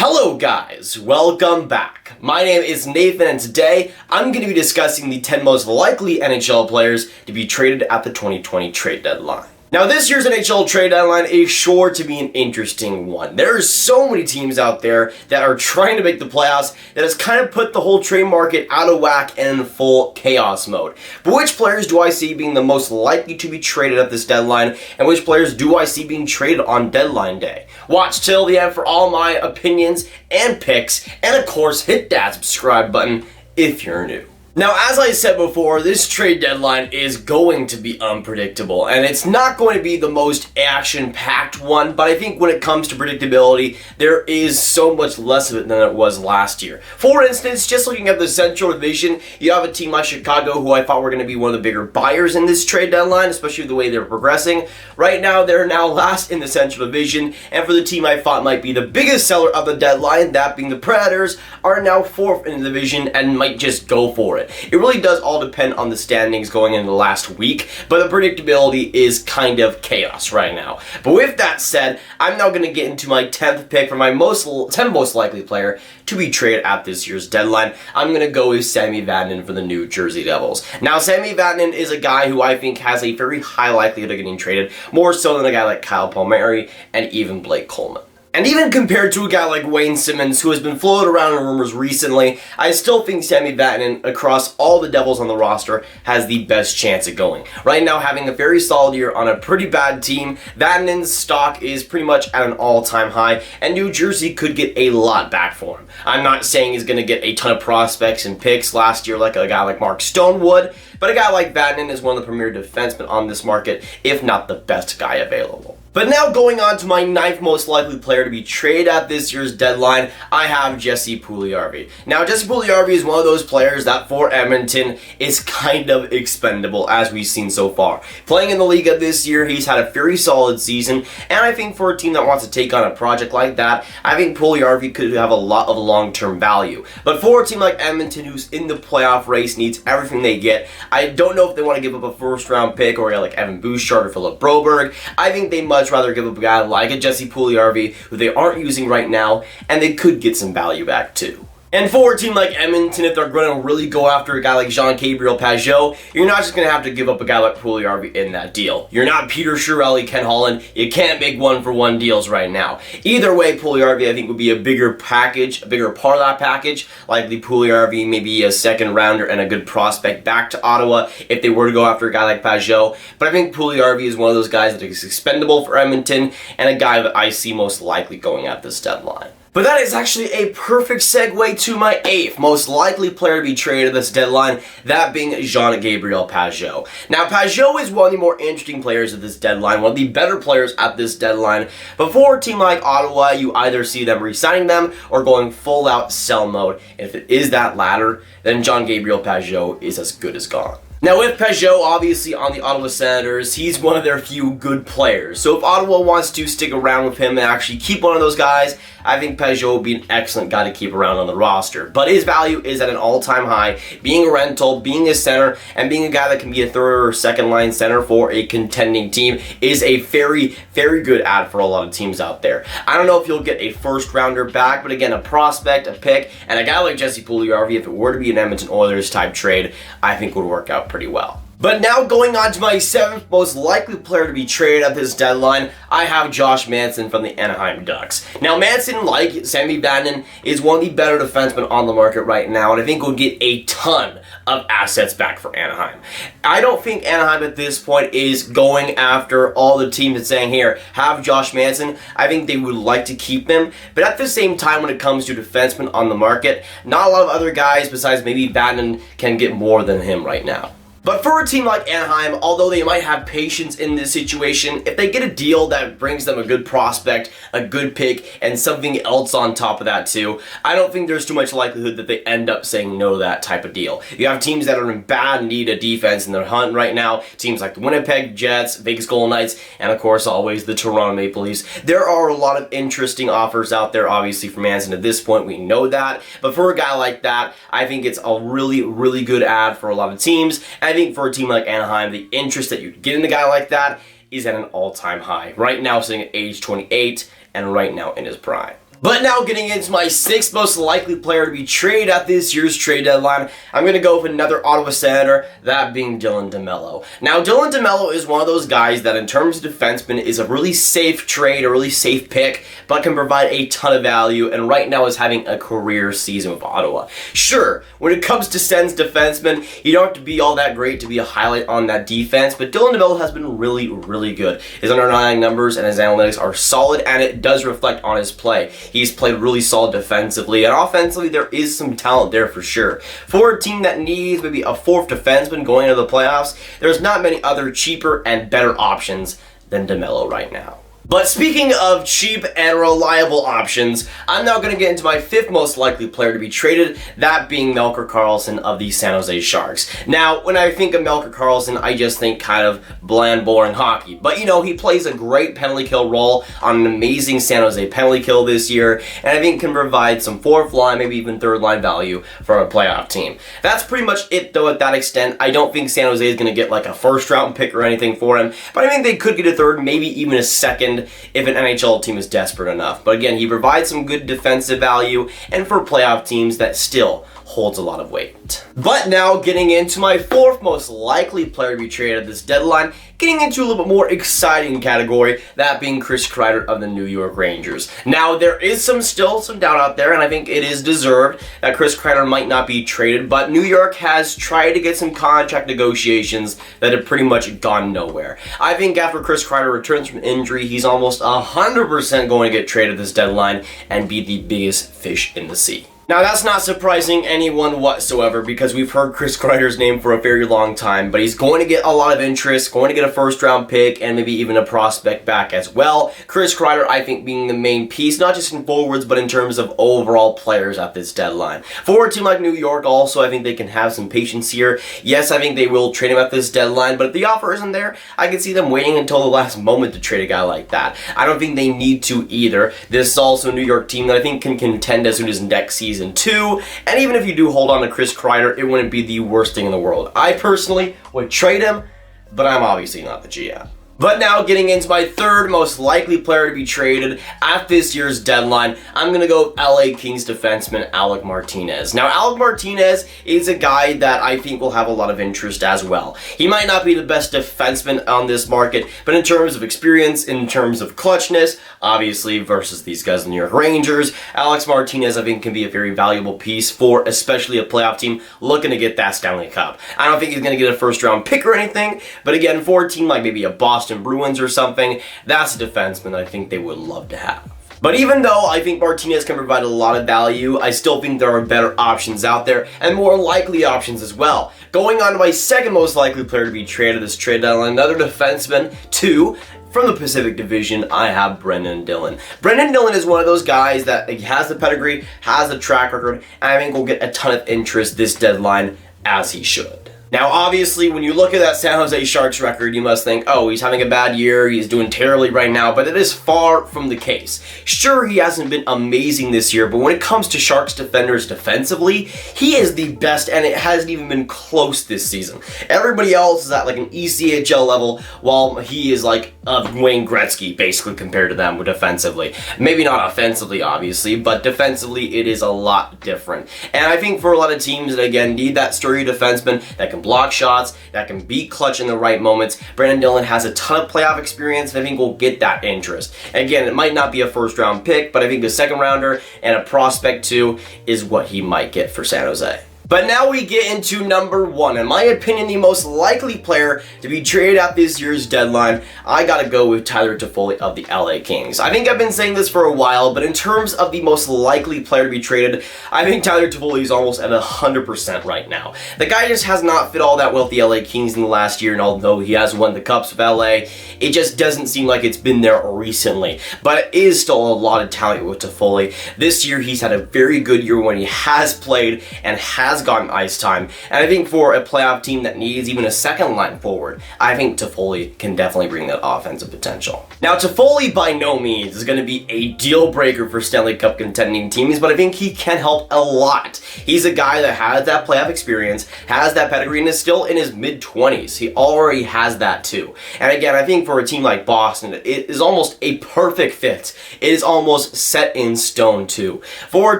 Hello guys, welcome back. My name is Nathan and today I'm going to be discussing the 10 most likely NHL players to be traded at the 2020 trade deadline. Now this year's NHL trade deadline is sure to be an interesting one. There are so many teams out there that are trying to make the playoffs that has kind of put the whole trade market out of whack and in full chaos mode. But which players do I see being the most likely to be traded at this deadline, and which players do I see being traded on deadline day? Watch till the end for all my opinions and picks, and of course hit that subscribe button if you're new. Now, as I said before, this trade deadline is going to be unpredictable, and it's not going to be the most action-packed one, but I think when it comes to predictability, there is so much less of it than it was last year. For instance, just looking at the Central Division, you have a team like Chicago, who I thought were going to be one of the bigger buyers in this trade deadline, especially the way they're progressing. Right now, they're now last in the Central Division, and for the team I thought might be the biggest seller of the deadline, that being the Predators, are now 4th in the division and might just go for it. It really does all depend on the standings going into the last week, but the predictability is kind of chaos right now. But with that said, I'm now going to get into my 10th pick for my 10th most likely player to be traded at this year's deadline. I'm going to go with Sammy Vatanen for the New Jersey Devils. Now, Sammy Vatanen is a guy who I think has a very high likelihood of getting traded, more so than a guy like Kyle Palmieri and even Blake Coleman. And even compared to a guy like Wayne Simmons, who has been floated around in rumors recently, I still think Sammy Vatanen, across all the Devils on the roster, has the best chance of going. Right now, having a very solid year on a pretty bad team, Vatanen's stock is pretty much at an all-time high, and New Jersey could get a lot back for him. I'm not saying he's going to get a ton of prospects and picks last year like a guy like Mark Stone would, but a guy like Vatanen is one of the premier defensemen on this market, if not the best guy available. But now going on to my 9th most likely player to be traded at this year's deadline, I have Jesse Puljujarvi. Now, Jesse Puljujarvi is one of those players that for Edmonton is kind of expendable, as we've seen so far. Playing in the league this year, he's had a very solid season, and I think for a team that wants to take on a project like that, I think Puljujarvi could have a lot of long-term value. But for a team like Edmonton, who's in the playoff race, needs everything they get, I don't know if they want to give up a first-round pick or a guy like Evan Bouchard or Philip Broberg. I think they much rather give up a guy like a Jesse Puljujarvi, who they aren't using right now, and they could get some value back too. And for a team like Edmonton, if they're going to really go after a guy like Jean-Gabriel Pageau, you're not just going to have to give up a guy like Puljujarvi in that deal. You're not Peter Chiarelli, Ken Holland. You can't make one-for-one deals right now. Either way, Puljujarvi, I think, would be a bigger package, a bigger part of that package, likely Puljujarvi, maybe a second rounder and a good prospect back to Ottawa if they were to go after a guy like Pageau. But I think Puljujarvi is one of those guys that is expendable for Edmonton and a guy that I see most likely going at this deadline. But that is actually a perfect segue to my 8th most likely player to be traded at this deadline, that being Jean-Gabriel Pageau. Now, Pageau is one of the more interesting players at this deadline, one of the better players at this deadline. But for a team like Ottawa, you either see them re-signing them or going full-out sell mode. And if it is that latter, then Jean-Gabriel Pageau is as good as gone. Now, with Pageau, obviously, on the Ottawa Senators, he's one of their few good players. So if Ottawa wants to stick around with him and actually keep one of those guys, I think Pageau would be an excellent guy to keep around on the roster. But his value is at an all-time high. Being a rental, being a center, and being a guy that can be a third or second-line center for a contending team is a very, very good ad for a lot of teams out there. I don't know if you'll get a first-rounder back, but again, a prospect, a pick, and a guy like Jesse Puljujarvi, if it were to be an Edmonton Oilers-type trade, I think would work out pretty well. But now going on to my 7th most likely player to be traded at this deadline, I have Josh Manson from the Anaheim Ducks. Now, Manson, like Sammy Vatanen, is one of the better defensemen on the market right now, and I think will get a ton of assets back for Anaheim. I don't think Anaheim at this point is going after all the teams and saying, here, have Josh Manson. I think they would like to keep him, but at the same time, when it comes to defensemen on the market, not a lot of other guys besides maybe Vatanen can get more than him right now. But for a team like Anaheim, although they might have patience in this situation, if they get a deal that brings them a good prospect, a good pick, and something else on top of that too, I don't think there's too much likelihood that they end up saying no to that type of deal. You have teams that are in bad need of defense in their hunt right now, teams like the Winnipeg Jets, Vegas Golden Knights, and of course always the Toronto Maple Leafs. There are a lot of interesting offers out there, obviously for Manson at this point, we know that, but for a guy like that, I think it's a really, really good ad for a lot of teams. I think for a team like Anaheim, the interest that you get in a guy like that is at an all-time high. Right now, sitting at age 28, and right now in his prime. But now getting into my 6th most likely player to be traded at this year's trade deadline, I'm going to go with another Ottawa Senator, that being Dillon DeMelo. Now, Dillon DeMelo is one of those guys that in terms of defenseman is a really safe trade, a really safe pick, but can provide a ton of value, and right now is having a career season with Ottawa. Sure, when it comes to Sens defensemen, you don't have to be all that great to be a highlight on that defense, but Dillon DeMelo has been really, really good. His underlying numbers and his analytics are solid, and it does reflect on his play. He's played really solid defensively, and offensively there is some talent there for sure. For a team that needs maybe a 4th defenseman going into the playoffs, there's not many other cheaper and better options than DeMelo right now. But speaking of cheap and reliable options, I'm now going to get into my 5th most likely player to be traded, that being Melker Karlsson of the San Jose Sharks. Now, when I think of Melker Karlsson, I just think kind of bland, boring hockey. But, you know, he plays a great penalty kill role on an amazing San Jose penalty kill this year, and I think can provide some 4th line, maybe even 3rd line value for a playoff team. That's pretty much it, though, at that extent. I don't think San Jose is going to get like a 1st round pick or anything for him, but I think they could get a 3rd, maybe even a 2nd, if an NHL team is desperate enough. But again, he provides some good defensive value, and for playoff teams that still holds a lot of weight. But now getting into my 4th most likely player to be traded at this deadline, getting into a little bit more exciting category, that being Chris Kreider of the New York Rangers. Now there is still some doubt out there, and I think it is deserved that Chris Kreider might not be traded, but New York has tried to get some contract negotiations that have pretty much gone nowhere. I think after Chris Kreider returns from injury, he's almost 100% going to get traded this deadline and be the biggest fish in the sea. Now, that's not surprising anyone whatsoever because we've heard Chris Kreider's name for a very long time, but he's going to get a lot of interest, going to get a 1st round pick, and maybe even a prospect back as well. Chris Kreider, I think, being the main piece, not just in forwards, but in terms of overall players at this deadline. For a team like New York, also, I think they can have some patience here. Yes, I think they will trade him at this deadline, but if the offer isn't there, I can see them waiting until the last moment to trade a guy like that. I don't think they need to either. This is also a New York team that I think can contend as soon as next season too, and even if you do hold on to Chris Kreider, it wouldn't be the worst thing in the world. I personally would trade him, but I'm obviously not the GM. But now getting into my 3rd most likely player to be traded at this year's deadline, I'm going to go with LA Kings defenseman Alec Martinez. Now, Alec Martinez is a guy that I think will have a lot of interest as well. He might not be the best defenseman on this market, but in terms of experience, in terms of clutchness, obviously versus these guys in the New York Rangers, Alex Martinez I think can be a very valuable piece for especially a playoff team looking to get that Stanley Cup. I don't think he's going to get a 1st round pick or anything, but again, for a team like maybe a Boston Bruins or something, that's a defenseman I think they would love to have. But even though I think Martinez can provide a lot of value, I still think there are better options out there and more likely options as well. Going on to my 2nd most likely player to be traded this trade deadline, another defenseman too. From the Pacific Division, I have Brendan Dillon. Brendan Dillon is one of those guys that has the pedigree, has the track record, and I think will get a ton of interest this deadline, as he should. Now, obviously, when you look at that San Jose Sharks record, you must think, oh, he's having a bad year, he's doing terribly right now, but it is far from the case. Sure, he hasn't been amazing this year, but when it comes to Sharks defenders defensively, he is the best, and it hasn't even been close this season. Everybody else is at like an ECHL level, while he is like Wayne Gretzky, basically, compared to them defensively. Maybe not offensively, obviously, but defensively, it is a lot different. And I think for a lot of teams that, again, need that sturdy defenseman that can block shots, that can be clutch in the right moments, Brendan Dillon has a ton of playoff experience, and I think will get that interest. Again, it might not be a 1st round pick, but I think a 2nd rounder and a prospect too is what he might get for San Jose. But now we get into number 1. In my opinion, the most likely player to be traded at this year's deadline, I gotta go with Tyler Toffoli of the LA Kings. I think I've been saying this for a while, but in terms of the most likely player to be traded, I think Tyler Toffoli is almost at 100% right now. The guy just has not fit all that well with the LA Kings in the last year, and although he has won the Cups with LA, it just doesn't seem like it's been there recently. But it is still a lot of talent with Toffoli. This year, he's had a very good year when he has played and has has gotten ice time. And I think for a playoff team that needs even a second line forward, I think Toffoli can definitely bring that offensive potential. Now, Toffoli by no means is going to be a deal breaker for Stanley Cup contending teams, but I think he can help a lot. He's a guy that has that playoff experience, has that pedigree, and is still in his mid-20s. He already has that too. And again, I think for a team like Boston, it is almost a perfect fit. It is almost set in stone too. For a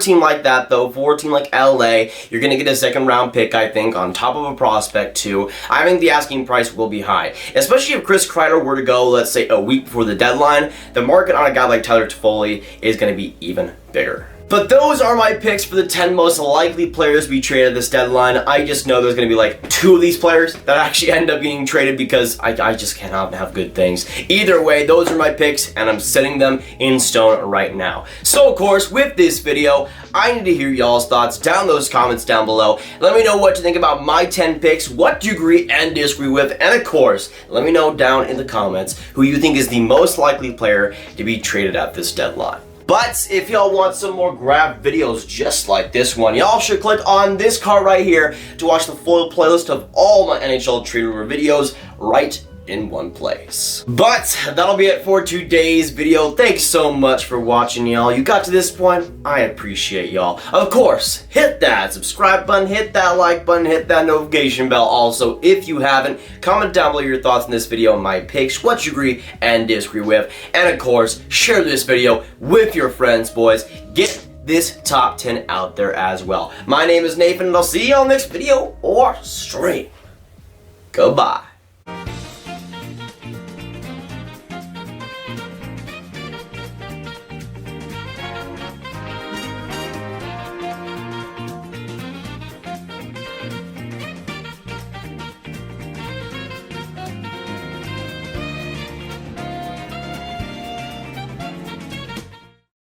team like that though, for a team like LA, you're going to get a second round pick, I think, on top of a prospect too. I think the asking price will be high. Especially if Chris Kreider were to go, let's say, a week before the deadline, the market on a guy like Tyler Toffoli is going to be even bigger. But those are my picks for the 10 most likely players to be traded this deadline. I just know there's going to be like 2 of these players that actually end up getting traded because I just cannot have good things. Either way, those are my picks and I'm setting them in stone right now. So of course, with this video, I need to hear y'all's thoughts down those comments down below. Let me know what you think about my 10 picks, what you agree and disagree with, and of course, let me know down in the comments who you think is the most likely player to be traded at this deadline. But if y'all want some more Grav videos just like this one, y'all should click on this card right here to watch the full playlist of all my NHL trade rumor videos right in one place. But that'll be it for today's video. Thanks so much for watching, y'all. You got to this point, I appreciate y'all. Of course, hit that subscribe button, hit that like button, hit that notification bell. Also, if you haven't, comment down below your thoughts on this video, my picks, what you agree and disagree with, and of course, share this video with your friends, boys. Get this top 10 out there as well. My name is Nathan, and I'll see you on the next video or stream. Goodbye.